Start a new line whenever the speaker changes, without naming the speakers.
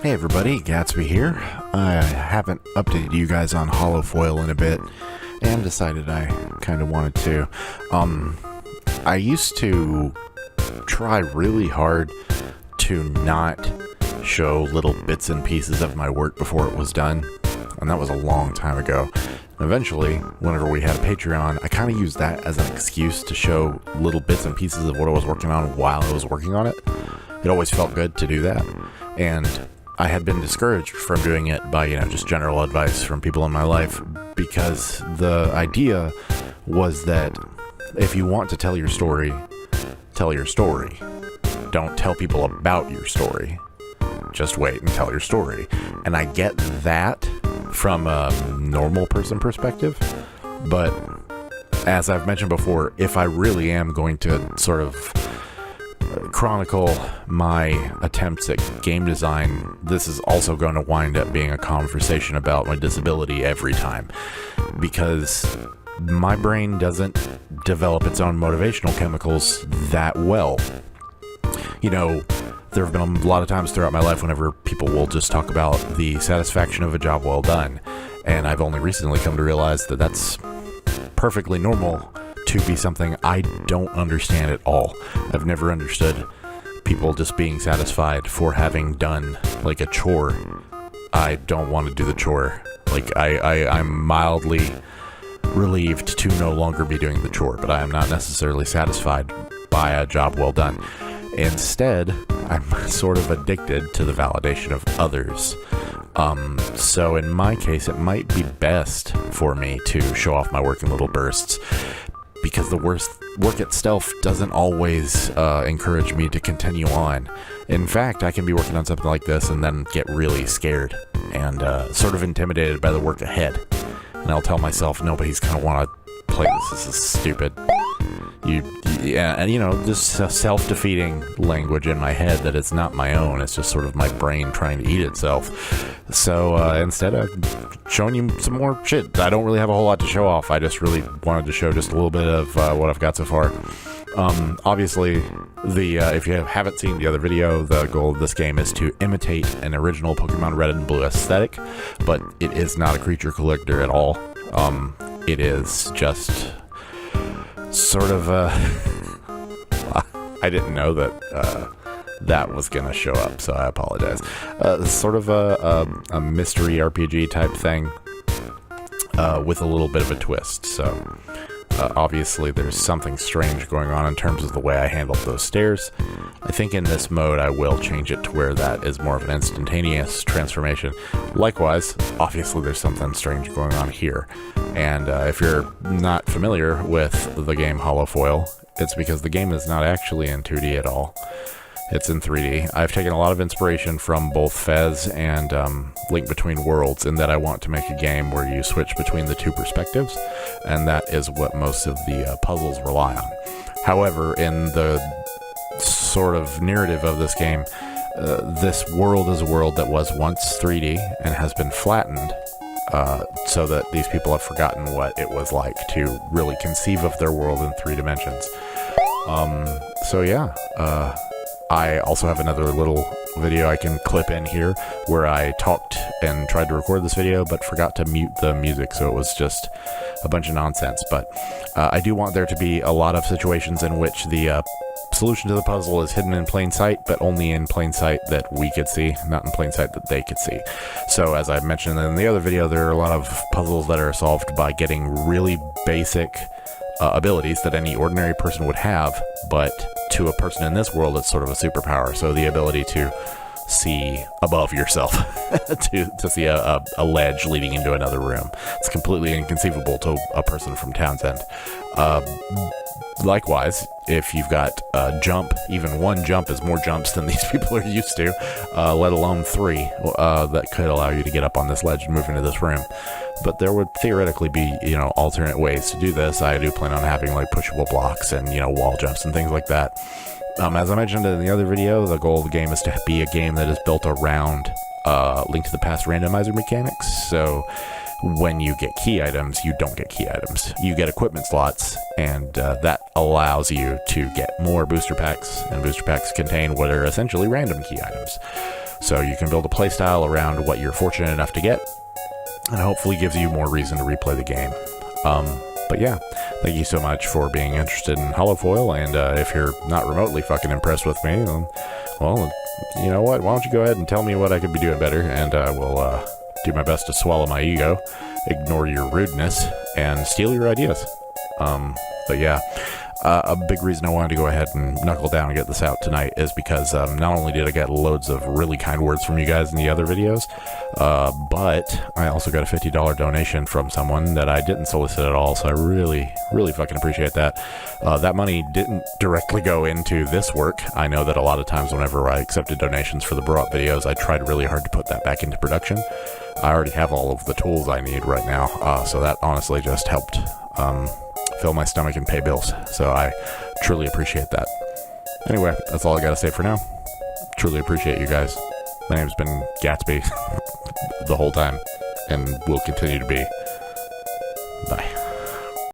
Hey everybody, Gatsby here. I haven't updated you guys on HOLLOWFOIL in a bit, and decided I kind of wanted to. I used to try really hard to not show little bits and pieces of my work before it was done, and that was a long time ago. Eventually, whenever we had a Patreon, I kind of used that as an excuse to show little bits and pieces of what I was working on while I was working on it. It always felt good to do that, and I had been discouraged from doing it by, just general advice from people in my life, because the idea was that if you want to tell your story, tell your story. Don't tell people about your story. Just wait and tell your story. And I get that from a normal person perspective, but as I've mentioned before, if I really am going to sort of chronicle my attempts at game design, this is also going to wind up being a conversation about my disability every time, because my brain doesn't develop its own motivational chemicals that well. There have been a lot of times throughout my life whenever people will just talk about the satisfaction of a job well done, and I've only recently come to realize that that's perfectly normal to be something I don't understand at all. I've never understood people just being satisfied for having done like a chore. I don't want to do the chore. I'm mildly relieved to no longer be doing the chore, but I am not necessarily satisfied by a job well done. Instead, I'm sort of addicted to the validation of others. So in my case, it might be best for me to show off my work in little bursts, because the work itself doesn't always encourage me to continue on. In fact, I can be working on something like this and then get really scared and sort of intimidated by the work ahead. And I'll tell myself, nobody's going to want to play this. This is stupid. This self-defeating language in my head that it's not my own. It's just sort of my brain trying to eat itself. So instead, I'm showing you some more shit. I don't really have a whole lot to show off. I just really wanted to show just a little bit of what I've got so far. Obviously, if you haven't seen the other video, the goal of this game is to imitate an original Pokemon Red and Blue aesthetic, but it is not a creature collector at all. It is just sort of I didn't know that that was gonna show up, so I apologize. Sort of a mystery RPG type thing with a little bit of a twist. So obviously there's something strange going on in terms of the way I handled those stairs. I think in this mode I will change it to where that is more of an instantaneous transformation. Likewise, obviously there's something strange going on here. And if you're not familiar with the game HOLLOWFOIL, it's because the game is not actually in 2D at all. It's in 3D. I've taken a lot of inspiration from both Fez and Link Between Worlds, in that I want to make a game where you switch between the two perspectives, and that is what most of the puzzles rely on. However, in the sort of narrative of this game, this world is a world that was once 3D and has been flattened, so that these people have forgotten what it was like to really conceive of their world in 3 dimensions. I also have another little video I can clip in here where I talked and tried to record this video but forgot to mute the music, so it was just a bunch of nonsense. But I do want there to be a lot of situations in which the solution to the puzzle is hidden in plain sight, but only in plain sight that we could see, not in plain sight that they could see. So as I mentioned in the other video, there are a lot of puzzles that are solved by getting really basic abilities that any ordinary person would have, but to a person in this world it's sort of a superpower. So the ability to see above yourself, to see a ledge leading into another room. It's completely inconceivable to a person from Townsend. Likewise, if you've got a jump, even one jump is more jumps than these people are used to, let alone 3, that could allow you to get up on this ledge and move into this room. But there would theoretically be, alternate ways to do this. I do plan on having like pushable blocks and, wall jumps and things like that. As I mentioned in the other video, the goal of the game is to be a game that is built around Link to the Past randomizer mechanics. So when you get key items, you don't get key items. You get equipment slots, and that allows you to get more booster packs, and booster packs contain what are essentially random key items. So you can build a playstyle around what you're fortunate enough to get, and hopefully gives you more reason to replay the game. But yeah, thank you so much for being interested in HOLLOWFOIL, and if you're not remotely fucking impressed with me, well, you know what, why don't you go ahead and tell me what I could be doing better, and I will do my best to swallow my ego, ignore your rudeness, and steal your ideas. But yeah, a big reason I wanted to go ahead and knuckle down and get this out tonight is because not only did I get loads of really kind words from you guys in the other videos, but I also got a $50 donation from someone that I didn't solicit at all, so I really fucking appreciate that. That money didn't directly go into this work. I know that a lot of times whenever I accepted donations for the brought videos, I tried really hard to put that back into production. I already have all of the tools I need right now, so that honestly just helped fill my stomach and pay bills, so I truly appreciate that. Anyway, that's all I gotta say for now. Truly appreciate you guys. My name's been Gatsby the whole time, and will continue to be.